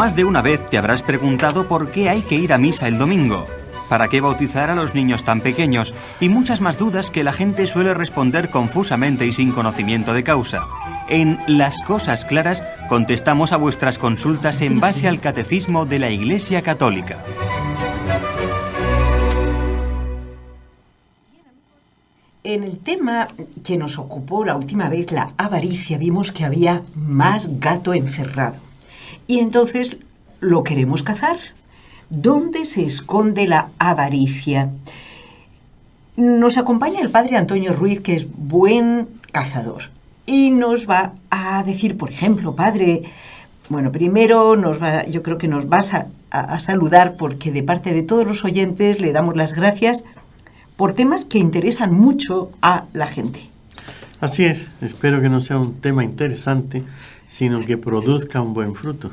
Más de una vez te habrás preguntado por qué hay que ir a misa el domingo, para qué bautizar a los niños tan pequeños y muchas más dudas que la gente suele responder confusamente y sin conocimiento de causa. En Las Cosas Claras contestamos a vuestras consultas en base al Catecismo de la Iglesia Católica. En el tema que nos ocupó la última vez, la avaricia, vimos que había más gato encerrado. Y entonces lo queremos cazar. ¿Dónde se esconde la avaricia? Nos acompaña el padre Antonio Ruiz, que es buen cazador. Y nos va a decir, por ejemplo, padre, bueno, primero yo creo que nos vas a saludar, porque de parte de todos los oyentes le damos las gracias por temas que interesan mucho a la gente. Así es, espero que no sea un tema interesante, sino que produzca un buen fruto.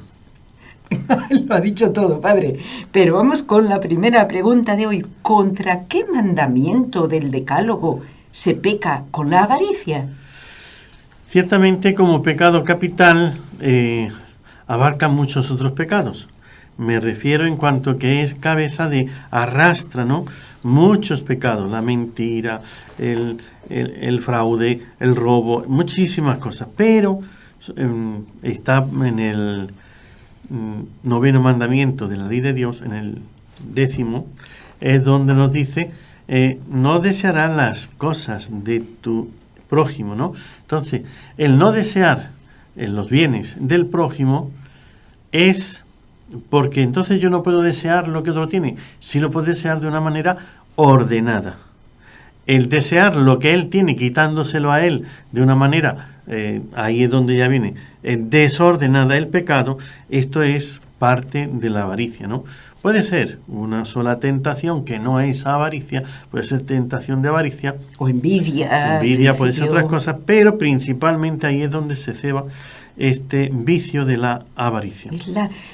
Lo ha dicho todo, padre. Pero vamos con la primera pregunta de hoy. ¿Contra qué mandamiento del Decálogo se peca con la avaricia? Ciertamente, como pecado capital, abarca muchos otros pecados. Me refiero en cuanto que es cabeza de arrastra, ¿no? Muchos pecados, la mentira, el fraude, el robo, muchísimas cosas. Pero está en el 9º mandamiento de la ley de Dios, en el 10º, es donde nos dice, no desearás las cosas de tu prójimo, ¿no? Entonces, el no desear los bienes del prójimo es porque entonces yo no puedo desear lo que otro tiene, si lo puedo desear de una manera ordenada. El desear lo que él tiene, quitándoselo a él de una manera, ahí es donde ya viene, desordenada el pecado. Esto es parte de la avaricia, ¿no? Puede ser una sola tentación que no es avaricia, puede ser tentación de avaricia. O envidia. Envidia, puede ser otras cosas, pero principalmente ahí es donde se ceba este vicio de la avaricia. Es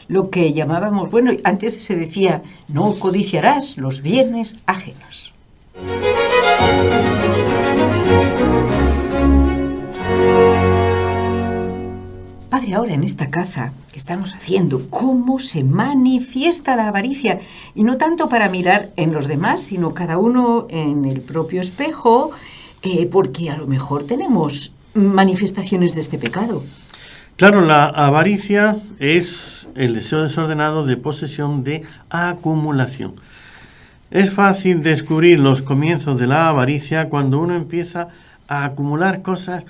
lo que llamábamos, bueno, antes se decía, no codiciarás los bienes ajenos. Padre, ahora en esta caza que estamos haciendo, ¿cómo se manifiesta la avaricia? Y no tanto para mirar en los demás, sino cada uno en el propio espejo, porque a lo mejor tenemos manifestaciones de este pecado. Claro, la avaricia es el deseo desordenado de posesión, de acumulación. Es fácil descubrir los comienzos de la avaricia cuando uno empieza a acumular cosas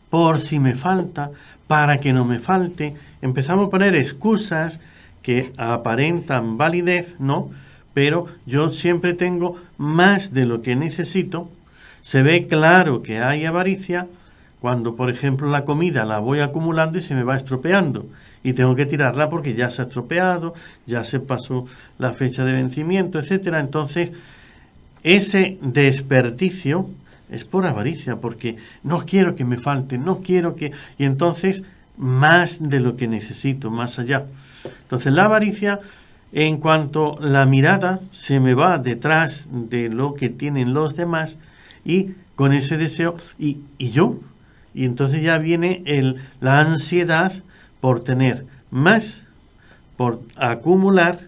por si me falta, para que no me falte. Empezamos a poner excusas que aparentan validez, ¿no? Pero yo siempre tengo más de lo que necesito. Se ve claro que hay avaricia cuando, por ejemplo, la comida la voy acumulando y se me va estropeando y tengo que tirarla porque ya se ha estropeado, ya se pasó la fecha de vencimiento, etcétera. Entonces, ese desperdicio es por avaricia, porque no quiero que me falte, no quiero que... Y entonces, más de lo que necesito, más allá. Entonces, la avaricia, en cuanto la mirada se me va detrás de lo que tienen los demás y con ese deseo, y yo... Y entonces ya viene la ansiedad por tener más, por acumular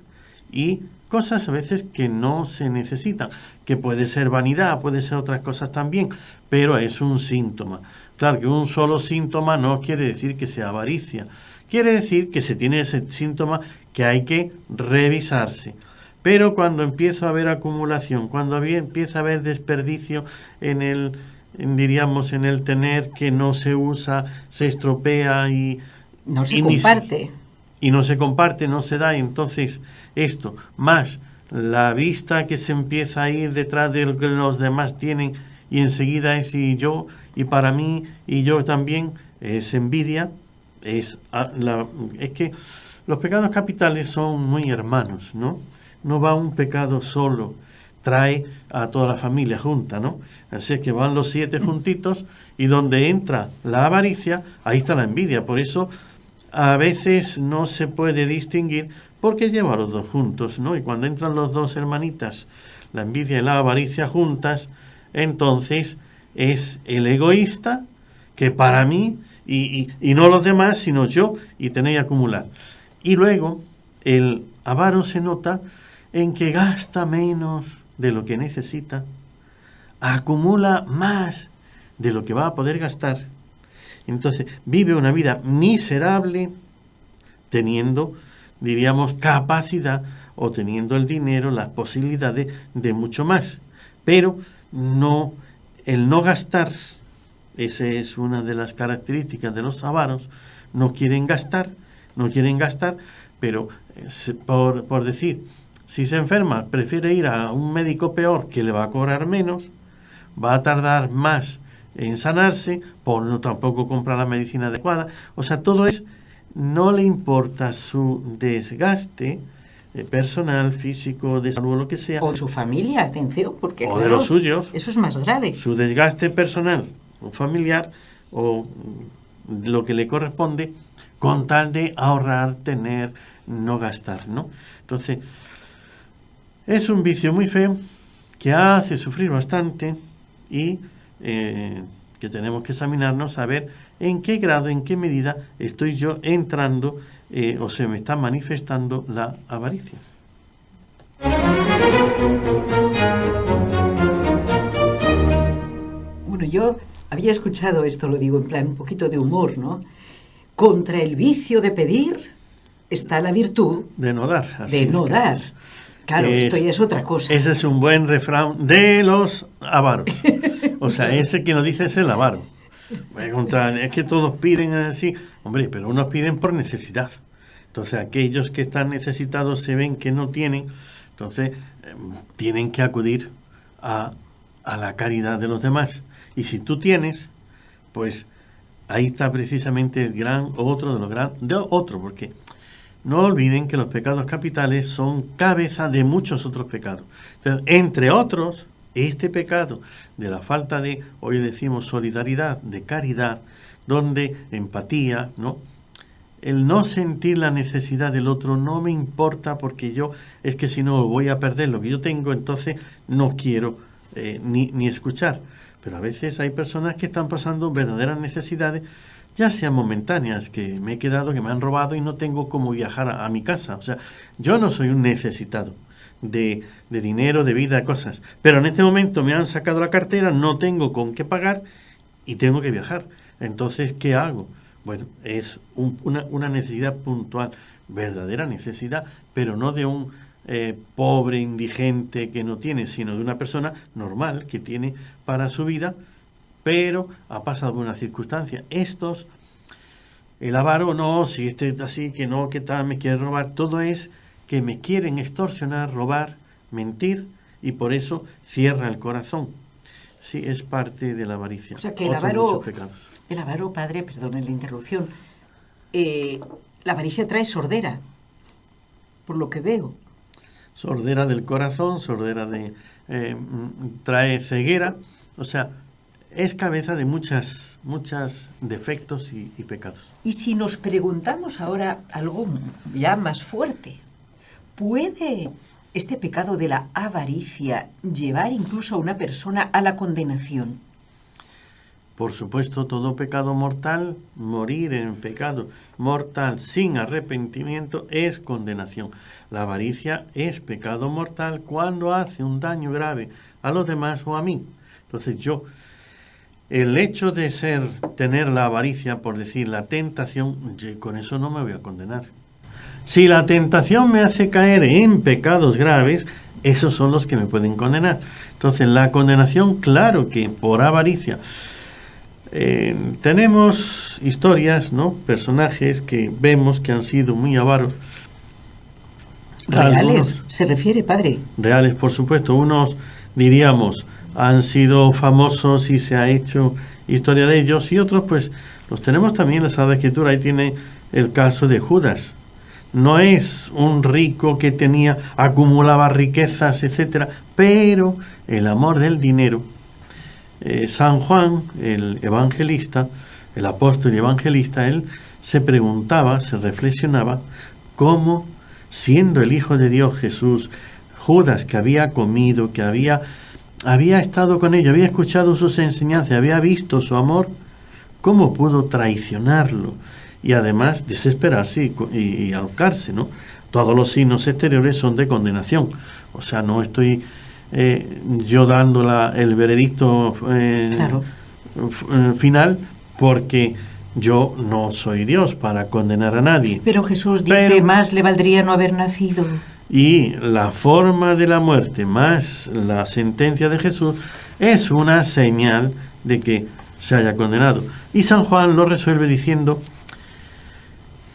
y cosas a veces que no se necesitan, que puede ser vanidad, puede ser otras cosas también, pero es un síntoma. Claro que un solo síntoma no quiere decir que sea avaricia, quiere decir que se tiene ese síntoma que hay que revisarse. Pero cuando empieza a haber acumulación, cuando empieza a haber desperdicio diríamos en el tener, que no se usa, se estropea y no se comparte. Y no se comparte, no se da. Entonces, esto, más la vista que se empieza a ir detrás de lo que los demás tienen y enseguida es y yo, y para mí, y yo también, es envidia. Es que los pecados capitales son muy hermanos, ¿no? No va un pecado solo, trae a toda la familia junta, ¿no? Así es que van los 7 juntitos y donde entra la avaricia, ahí está la envidia. Por eso a veces no se puede distinguir porque lleva a los dos juntos, ¿no? Y cuando entran los dos hermanitas, la envidia y la avaricia juntas, entonces es el egoísta que para mí y no los demás, sino yo, y tenéis que acumular. Y luego el avaro se nota en que gasta menos de lo que necesita, acumula más de lo que va a poder gastar. Entonces vive una vida miserable teniendo, diríamos, capacidad o teniendo el dinero, las posibilidades de mucho más. Pero no, el no gastar, esa es una de las características de los avaros, no quieren gastar, pero por decir, si se enferma, prefiere ir a un médico peor que le va a cobrar menos, va a tardar más en sanarse, por no tampoco comprar la medicina adecuada. O sea, todo es, no le importa su desgaste personal, físico, de salud, lo que sea. O su familia, atención, porque o de los suyos. Eso es más grave. Su desgaste personal o familiar o lo que le corresponde con tal de ahorrar, tener, no gastar, ¿no? Entonces, es un vicio muy feo que hace sufrir bastante y que tenemos que examinarnos a ver en qué grado, en qué medida estoy yo entrando o se me está manifestando la avaricia. Bueno, yo había escuchado esto, lo digo en plan un poquito de humor, ¿no? Contra el vicio de pedir está la virtud de no dar. De no dar. Claro, esto ya es otra cosa. Ese es un buen refrán de los avaros. O sea, ese que nos dice es el avaro. Es que todos piden así. Hombre, pero unos piden por necesidad. Entonces, aquellos que están necesitados se ven que no tienen. Entonces, tienen que acudir a la caridad de los demás. Y si tú tienes, pues ahí está precisamente el otro, porque no olviden que los pecados capitales son cabeza de muchos otros pecados. Entonces, entre otros, este pecado de la falta de, hoy decimos, solidaridad, de caridad, donde empatía, ¿no? El no sentir la necesidad del otro no me importa porque es que si no voy a perder lo que yo tengo, entonces no quiero ni escuchar. Pero a veces hay personas que están pasando verdaderas necesidades, ya sean momentáneas, que me he quedado, que me han robado y no tengo cómo viajar a mi casa. O sea, yo no soy un necesitado de dinero, de vida, de cosas. Pero en este momento me han sacado la cartera, no tengo con qué pagar y tengo que viajar. Entonces, ¿qué hago? Bueno, es una necesidad puntual, verdadera necesidad, pero no de un pobre indigente que no tiene, sino de una persona normal que tiene para su vida, pero ha pasado una circunstancia. El avaro, no, si este es así, que no, que tal, me quiere robar, todo es que me quieren extorsionar, robar, mentir, y por eso cierra el corazón. Sí, es parte de la avaricia. O sea que el avaro, padre, perdone la interrupción, la avaricia trae sordera, por lo que veo. Sordera del corazón, trae ceguera, o sea, es cabeza de muchos defectos y pecados. Y si nos preguntamos ahora algo ya más fuerte, ¿puede este pecado de la avaricia llevar incluso a una persona a la condenación? Por supuesto, todo pecado mortal, morir en pecado mortal sin arrepentimiento es condenación. La avaricia es pecado mortal cuando hace un daño grave a los demás o a mí. Entonces el hecho de tener la avaricia, por decir la tentación, con eso no me voy a condenar. Si la tentación me hace caer en pecados graves, esos son los que me pueden condenar. Entonces la condenación, claro que por avaricia. Tenemos historias, ¿no? Personajes que vemos que han sido muy avaros. ¿Reales se refiere, padre? Reales, por supuesto. Unos, diríamos, han sido famosos y se ha hecho historia de ellos, y otros, pues, los tenemos también en la Sagrada Escritura. Ahí tiene el caso de Judas. No es un rico que acumulaba riquezas, etcétera, pero el amor del dinero. San Juan, el evangelista, el apóstol y evangelista, él se preguntaba, se reflexionaba, cómo, siendo el Hijo de Dios Jesús, Judas, que había comido, que había estado con ellos, había escuchado sus enseñanzas, había visto su amor, ¿cómo pudo traicionarlo y además desesperarse y ahorcarse, ¿no? Todos los signos exteriores son de condenación. O sea, no estoy yo dando el veredicto Claro. final, porque yo no soy Dios para condenar a nadie. Pero Jesús dice, Pero- más le valdría no haber nacido. Y la forma de la muerte más la sentencia de Jesús es una señal de que se haya condenado. Y San Juan lo resuelve diciendo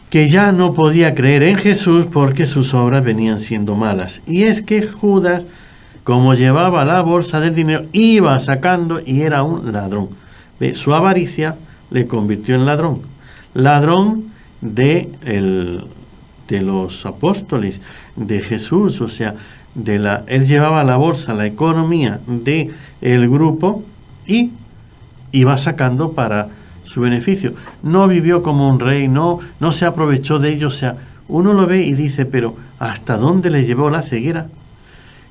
que ya no podía creer en Jesús porque sus obras venían siendo malas. Y es que Judas, como llevaba la bolsa del dinero, iba sacando y era un ladrón. ¿Ve? Su avaricia le convirtió en ladrón. Ladrón de los apóstoles, de Jesús, o sea, él llevaba la bolsa, la economía del grupo y iba sacando para su beneficio. No vivió como un rey, no se aprovechó de ello. O sea, uno lo ve y dice, pero ¿hasta dónde le llevó la ceguera?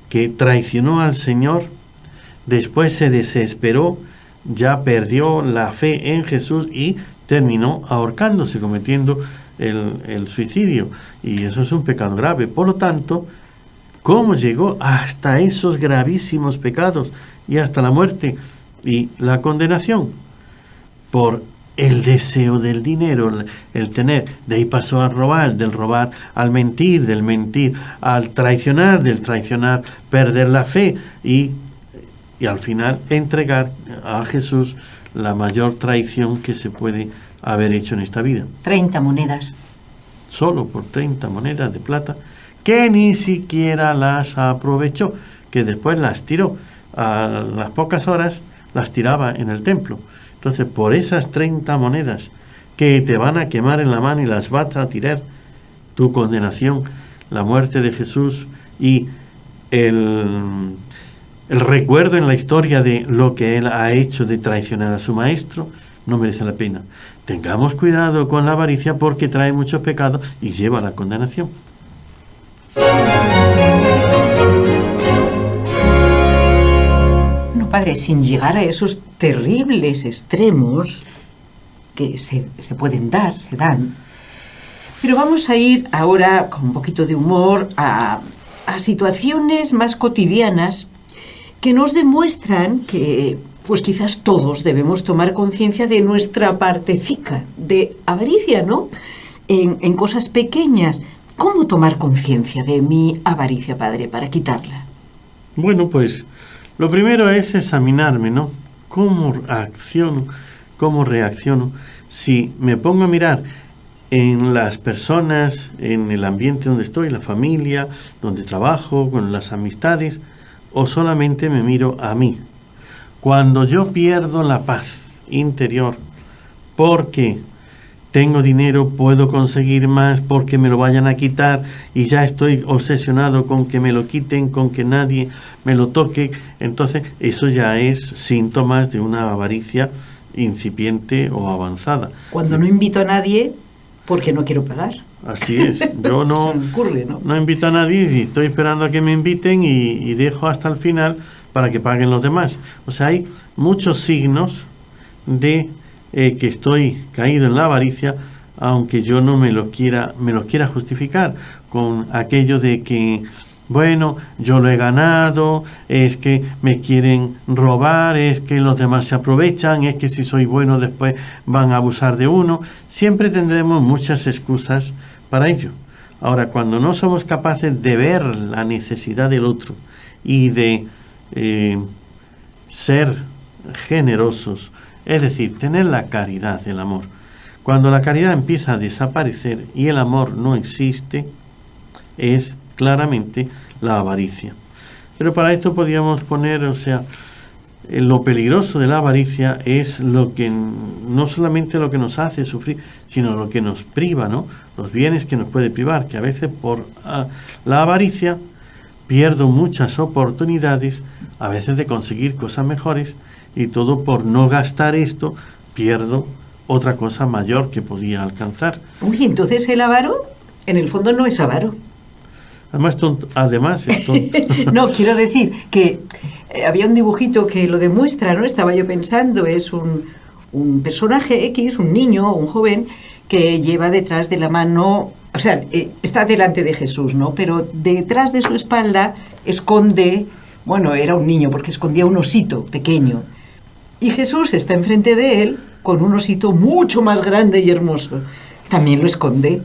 Que traicionó al Señor, después se desesperó, ya perdió la fe en Jesús y terminó ahorcándose, cometiendo el suicidio. Y eso es un pecado grave. Por lo tanto, ¿cómo llegó hasta esos gravísimos pecados y hasta la muerte y la condenación? Por el deseo del dinero, el tener. De ahí pasó a robar, del robar al mentir, del mentir al traicionar, del traicionar perder la fe y al final entregar a Jesús la mayor traición que se puede haber hecho en esta vida. 30 monedas. Solo por 30 monedas de plata, que ni siquiera las aprovechó, que después las tiró. A las pocas horas las tiraba en el templo. Entonces, por esas 30 monedas que te van a quemar en la mano y las vas a tirar, tu condenación, la muerte de Jesús y el recuerdo en la historia de lo que él ha hecho de traicionar a su maestro, no merece la pena. Tengamos cuidado con la avaricia porque trae muchos pecados y lleva a la condenación. No, padre, sin llegar a esos terribles extremos que se pueden dar, se dan. Pero vamos a ir ahora con un poquito de humor a situaciones más cotidianas que nos demuestran que, pues quizás todos debemos tomar conciencia de nuestra partecica de avaricia, ¿no? En cosas pequeñas. ¿Cómo tomar conciencia de mi avaricia, padre, para quitarla? Bueno, pues lo primero es examinarme, ¿no? ¿Cómo acciono? ¿Cómo reacciono? Si me pongo a mirar en las personas, en el ambiente donde estoy, la familia, donde trabajo, con las amistades, o solamente me miro a mí. Cuando yo pierdo la paz interior porque tengo dinero, puedo conseguir más, porque me lo vayan a quitar y ya estoy obsesionado con que me lo quiten, con que nadie me lo toque, entonces eso ya es síntomas de una avaricia incipiente o avanzada. Cuando no invito a nadie porque no quiero pagar. Así es, yo no, Se me ocurre, ¿no? no invito a nadie y estoy esperando a que me inviten y dejo hasta el final para que paguen los demás. O sea, hay muchos signos de que estoy caído en la avaricia, aunque yo no me lo quiera justificar con aquello de que, bueno, yo lo he ganado, es que me quieren robar, es que los demás se aprovechan, es que si soy bueno después van a abusar de uno. Siempre tendremos muchas excusas para ello. Ahora, cuando no somos capaces de ver la necesidad del otro y de ser generosos, es decir, tener la caridad, el amor. Cuando la caridad empieza a desaparecer y el amor no existe, es claramente la avaricia. Pero para esto podríamos poner, o sea, lo peligroso de la avaricia es lo que no solamente lo que nos hace sufrir, sino lo que nos priva, ¿no? Los bienes que nos puede privar, que a veces por la avaricia pierdo muchas oportunidades, a veces de conseguir cosas mejores, y todo por no gastar esto, pierdo otra cosa mayor que podía alcanzar. Uy, entonces el avaro, en el fondo no es avaro. Además es tonto. No, quiero decir que había un dibujito que lo demuestra, ¿no? Estaba yo pensando, es un personaje X, un niño o un joven, que lleva detrás de la mano, o sea, está delante de Jesús, ¿no? Pero detrás de su espalda esconde, bueno, era un niño porque escondía un osito pequeño. Y Jesús está enfrente de él con un osito mucho más grande y hermoso. También lo esconde.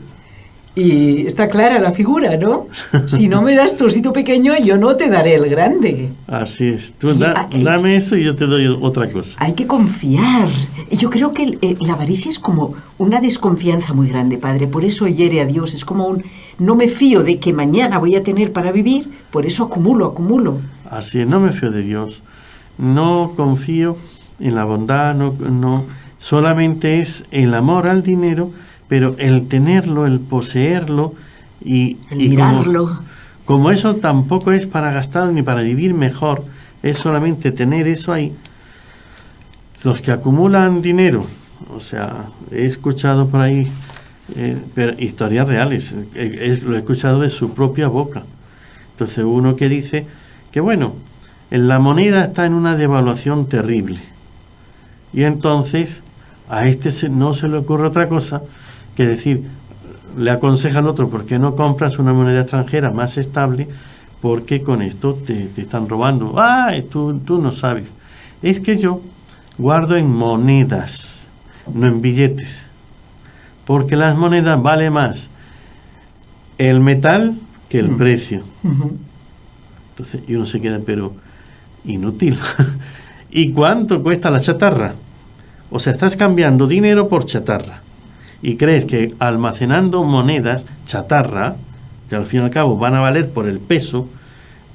Y está clara la figura, ¿no? Si no me das tu osito pequeño, yo no te daré el grande. Así es. Tú dame eso y yo te doy otra cosa. Hay que confiar. Yo creo que la avaricia es como una desconfianza muy grande, Padre. Por eso hiere a Dios. Es como no me fío de que mañana voy a tener para vivir, por eso acumulo. Así es, no me fío de Dios. No confío en la bondad, no. Solamente es el amor al dinero, pero el tenerlo, el poseerlo y mirarlo. Como eso tampoco es para gastar ni para vivir mejor, es solamente tener eso ahí. Los que acumulan dinero, o sea, he escuchado por ahí historias reales, lo he escuchado de su propia boca. Entonces uno que dice que bueno, la moneda está en una devaluación terrible. Y entonces a no se le ocurre otra cosa que decir, le aconseja al otro, ¿por qué no compras una moneda extranjera más estable? Porque con esto te están robando. Tú no sabes. Es que yo guardo en monedas, no en billetes, porque las monedas vale más el metal que el precio. Entonces y uno se queda, pero inútil. ¿Y cuánto cuesta la chatarra? O sea, estás cambiando dinero por chatarra. Y crees que almacenando monedas chatarra, que al fin y al cabo van a valer por el peso,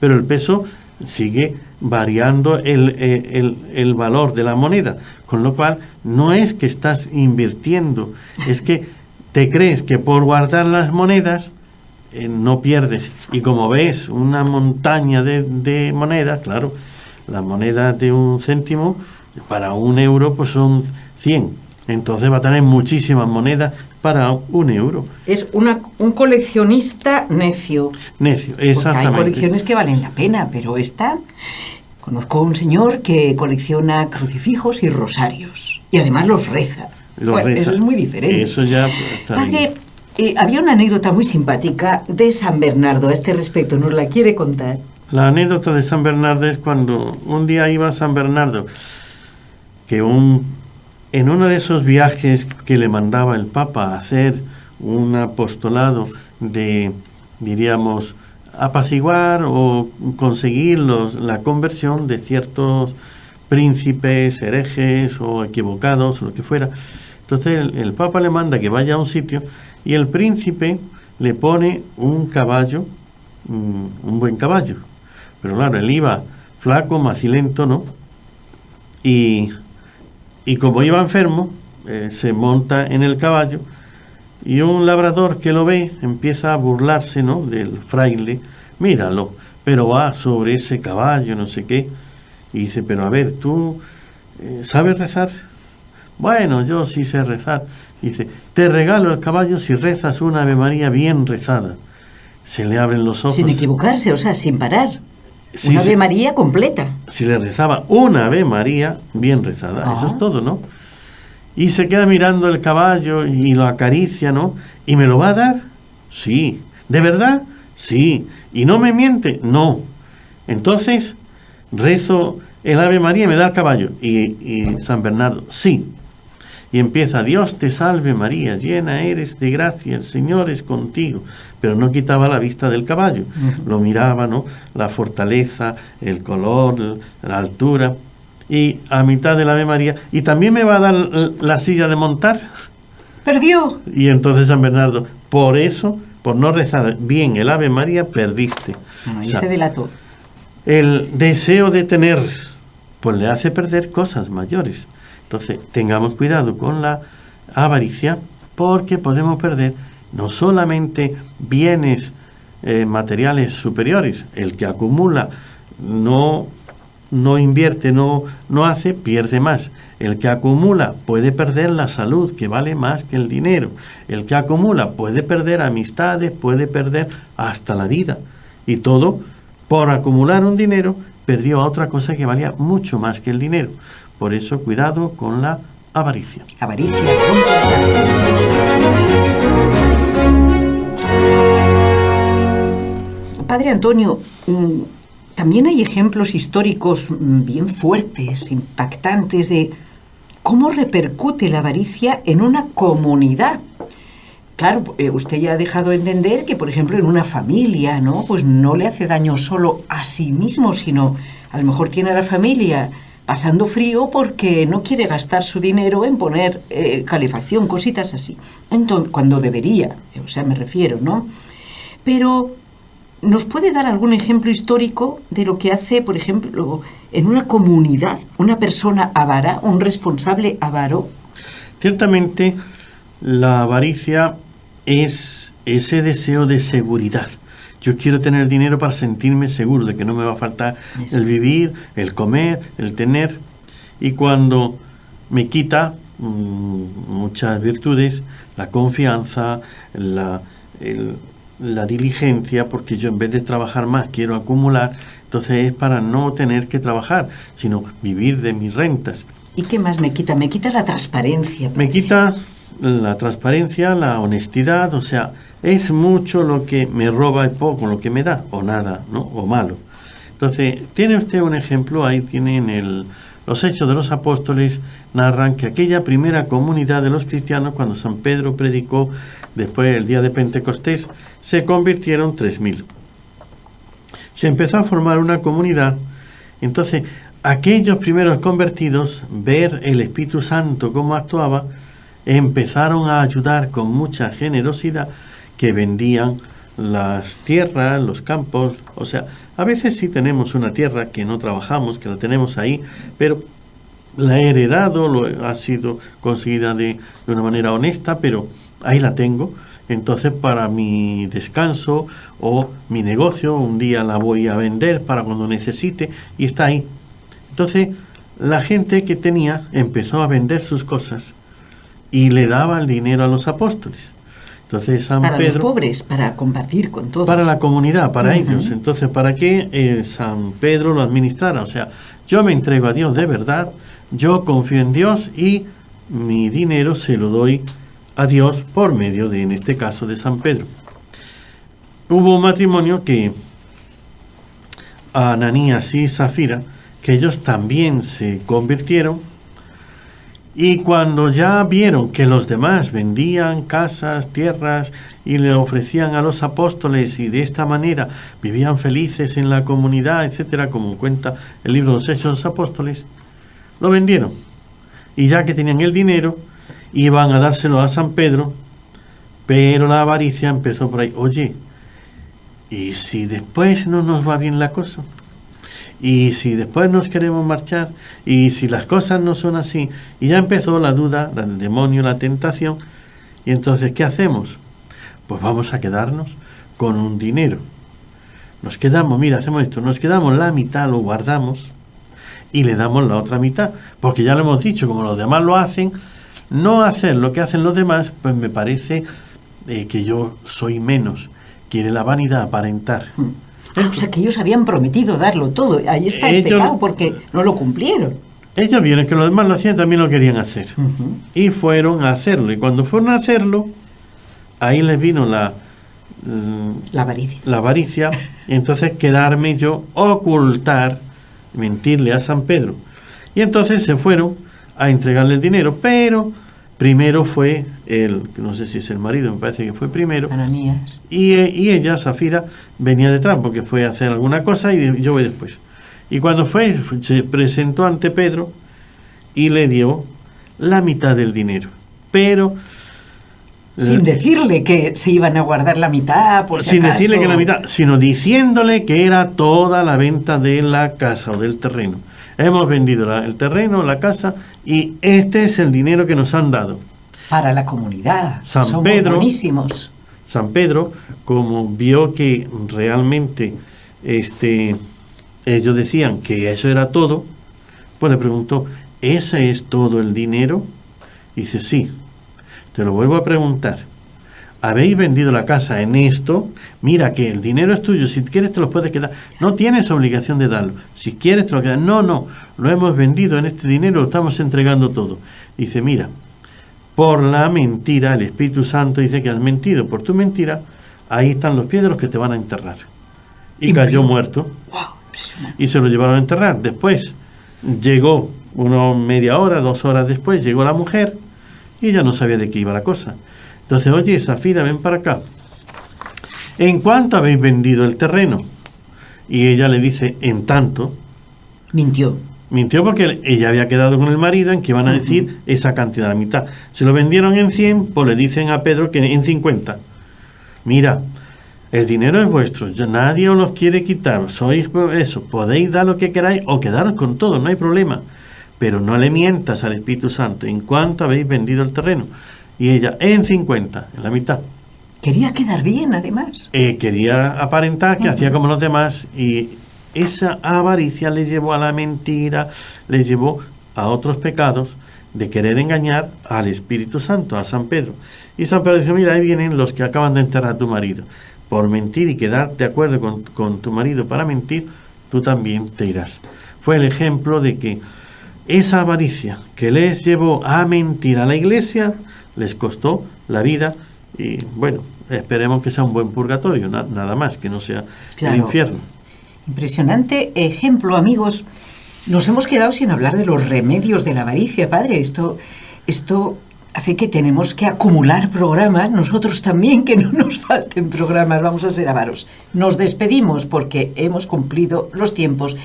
pero el peso sigue variando el valor de la moneda. Con lo cual, no es que estás invirtiendo, es que te crees que por guardar las monedas no pierdes. Y como ves una montaña de monedas, claro, las monedas de 1 céntimo, para 1 euro, pues son 100. Entonces va a tener muchísimas monedas para 1 euro. Es un coleccionista necio. Necio, exactamente. Porque hay colecciones que valen la pena, pero esta... Conozco a un señor que colecciona crucifijos y rosarios. Y además los reza. Eso es muy diferente. Eso ya está Padre, había una anécdota muy simpática de San Bernardo a este respecto. ¿Nos la quiere contar? La anécdota de San Bernardo es cuando un día iba a San Bernardo, que en uno de esos viajes que le mandaba el Papa a hacer un apostolado de, diríamos, apaciguar o conseguir la conversión de ciertos príncipes, herejes o equivocados o lo que fuera. Entonces el Papa le manda que vaya a un sitio y el príncipe le pone un caballo, un buen caballo. Pero claro, él iba flaco, macilento, ¿no? Y como iba enfermo, se monta en el caballo y un labrador que lo ve empieza a burlarse, ¿no?, del fraile. Míralo, pero va sobre ese caballo, no sé qué. Y dice, pero a ver, ¿tú sabes rezar? Bueno, yo sí sé rezar. Dice, te regalo el caballo si rezas una Ave María bien rezada. Se le abren los ojos. Sin equivocarse, o sea, sin parar. Una Ave María completa. Si le rezaba una Ave María bien rezada, eso es todo, ¿no? Y se queda mirando el caballo y lo acaricia, ¿no? ¿Y me lo va a dar? Sí. ¿De verdad? Sí. ¿Y no me miente? No. Entonces, rezo el Ave María y me da el caballo. Y San Bernardo, sí. Y empieza, Dios te salve María, llena eres de gracia, el Señor es contigo. Pero no quitaba la vista del caballo. Lo miraba, ¿no? La fortaleza, el color, la altura. Y a mitad del Ave María, ¿y también me va a dar la silla de montar? ¡Perdió! Y entonces San Bernardo, por eso, por no rezar bien el Ave María, perdiste. Y se delató. El deseo de tener, pues le hace perder cosas mayores. Entonces, tengamos cuidado con la avaricia, porque podemos perder no solamente bienes materiales superiores. El que acumula no invierte, no hace, pierde más. El que acumula puede perder la salud, que vale más que el dinero. El que acumula puede perder amistades, puede perder hasta la vida. Y todo por acumular un dinero perdió a otra cosa que valía mucho más que el dinero. Por eso, cuidado con la avaricia. Avaricia, rompe el saco. Padre Antonio, también hay ejemplos históricos bien fuertes, impactantes de cómo repercute la avaricia en una comunidad. Claro, usted ya ha dejado de entender que, por ejemplo, en una familia, ¿no? Pues no le hace daño solo a sí mismo, sino a lo mejor tiene a la familia pasando frío porque no quiere gastar su dinero en poner calefacción, cositas así. Entonces, cuando debería, o sea, me refiero, ¿no? Pero, ¿nos puede dar algún ejemplo histórico de lo que hace, por ejemplo, en una comunidad, una persona avara, un responsable avaro? Ciertamente, la avaricia es ese deseo de seguridad. Yo quiero tener dinero para sentirme seguro de que no me va a faltar el vivir, el comer, el tener. Y cuando me quita muchas virtudes, la confianza, la diligencia, porque yo en vez de trabajar más quiero acumular, entonces es para no tener que trabajar, sino vivir de mis rentas. ¿Y qué más me quita? Me quita la transparencia. Me quita la transparencia, la honestidad, o sea, es mucho lo que me roba y poco lo que me da, o nada, ¿no? O malo. Entonces, tiene usted un ejemplo, ahí tienen los Hechos de los Apóstoles, narran que aquella primera comunidad de los cristianos, cuando San Pedro predicó, después del día de Pentecostés, se convirtieron 3.000. Se empezó a formar una comunidad, entonces, aquellos primeros convertidos, ver el Espíritu Santo cómo actuaba, empezaron a ayudar con mucha generosidad, que vendían las tierras, los campos, o sea, a veces sí tenemos una tierra que no trabajamos, que la tenemos ahí, pero la he heredado, ha sido conseguida de una manera honesta, pero ahí la tengo. Entonces, para mi descanso o mi negocio, un día la voy a vender para cuando necesite y está ahí. Entonces, la gente que tenía empezó a vender sus cosas y le daba el dinero a los apóstoles. Entonces San para Pedro, los pobres, para compartir con todos. Para la comunidad, para ellos. Entonces, ¿para qué San Pedro lo administrara? O sea, yo me entrego a Dios de verdad, yo confío en Dios y mi dinero se lo doy a Dios por medio de, en este caso, de San Pedro. Hubo un matrimonio que Ananías y Zafira, que ellos también se convirtieron. Y cuando ya vieron que los demás vendían casas, tierras y le ofrecían a los apóstoles y de esta manera vivían felices en la comunidad, etcétera, como cuenta el libro de los Hechos de los Apóstoles, lo vendieron. Y ya que tenían el dinero, iban a dárselo a San Pedro, pero la avaricia empezó por ahí. Oye, ¿y si después no nos va bien la cosa? Y si después nos queremos marchar, y si las cosas no son así, y ya empezó la duda, el demonio, la tentación, y entonces, ¿qué hacemos? Pues vamos a quedarnos con un dinero. Nos quedamos, mira, hacemos esto, nos quedamos la mitad, lo guardamos, y le damos la otra mitad, porque ya lo hemos dicho, como los demás lo hacen, no hacer lo que hacen los demás, pues me parece que yo soy menos, quiere la vanidad aparentar. O sea, que ellos habían prometido darlo todo. Ahí está el pecado, porque no lo cumplieron. Ellos vieron que los demás lo hacían, también lo querían hacer. Y fueron a hacerlo. Y cuando fueron a hacerlo, ahí les vino la avaricia. La avaricia. Y entonces quedarme yo, ocultar, mentirle a San Pedro. Y entonces se fueron a entregarle el dinero. Pero primero fue no sé si es el marido, me parece que fue primero. Ananías. Y ella, Zafira, venía detrás porque fue a hacer alguna cosa y yo voy después. Y cuando se presentó ante Pedro y le dio la mitad del dinero. Pero sin decirle que se iban a guardar la mitad, por si sin acaso. Decirle que la mitad, sino diciéndole que era toda la venta de la casa o del terreno. Hemos vendido el terreno, la casa, y este es el dinero que nos han dado. Para la comunidad. Somos buenísimos. San Pedro, como vio que realmente ellos decían que eso era todo, pues le preguntó, ¿ese es todo el dinero? Y dice, sí. Te lo vuelvo a preguntar. habéis vendido la casa en esto, mira que el dinero es tuyo, si quieres te lo puedes quedar, no tienes obligación de darlo, si quieres te lo quedas, no, lo hemos vendido en este dinero, lo estamos entregando todo. Dice, mira, por la mentira, el Espíritu Santo dice que has mentido, por tu mentira, ahí están los pies de los que te van a enterrar. Y cayó muerto. ¡Wow! Impresionante. Y se lo llevaron a enterrar. Después llegó, media hora, 2 horas después, llegó la mujer y ella no sabía de qué iba la cosa. Entonces, oye, Zafira, ven para acá. ¿En cuánto habéis vendido el terreno? Y ella le dice, en tanto. Mintió. Mintió porque ella había quedado con el marido en que iban a decir esa cantidad, la mitad. Se lo vendieron en 100, pues le dicen a Pedro que en 50. Mira, el dinero es vuestro, nadie os los quiere quitar, sois eso, podéis dar lo que queráis o quedaros con todo, no hay problema. Pero no le mientas al Espíritu Santo. ¿En cuánto habéis vendido el terreno? Y ella, en 50, en la mitad. Quería quedar bien, además. Quería aparentar que hacía como los demás y esa avaricia le llevó a la mentira, le llevó a otros pecados de querer engañar al Espíritu Santo, a San Pedro. Y San Pedro dice, mira, ahí vienen los que acaban de enterrar a tu marido. Por mentir y quedar de acuerdo con tu marido para mentir, tú también te irás. Fue el ejemplo de que esa avaricia que les llevó a mentir a la iglesia les costó la vida y bueno, esperemos que sea un buen purgatorio, nada más, que no sea Claro. el infierno. Impresionante ejemplo, amigos. Nos hemos quedado sin hablar de los remedios de la avaricia, padre. Esto hace que tenemos que acumular programas, nosotros también, que no nos falten programas, vamos a ser avaros. Nos despedimos porque hemos cumplido los tiempos.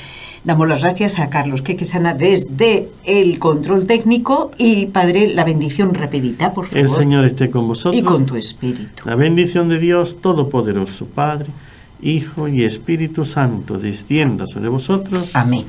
Damos las gracias a Carlos Quequesana desde el control técnico y, padre, la bendición rapidita, por favor. El Señor esté con vosotros. Y con tu espíritu. La bendición de Dios Todopoderoso, Padre, Hijo y Espíritu Santo, descienda sobre vosotros. Amén.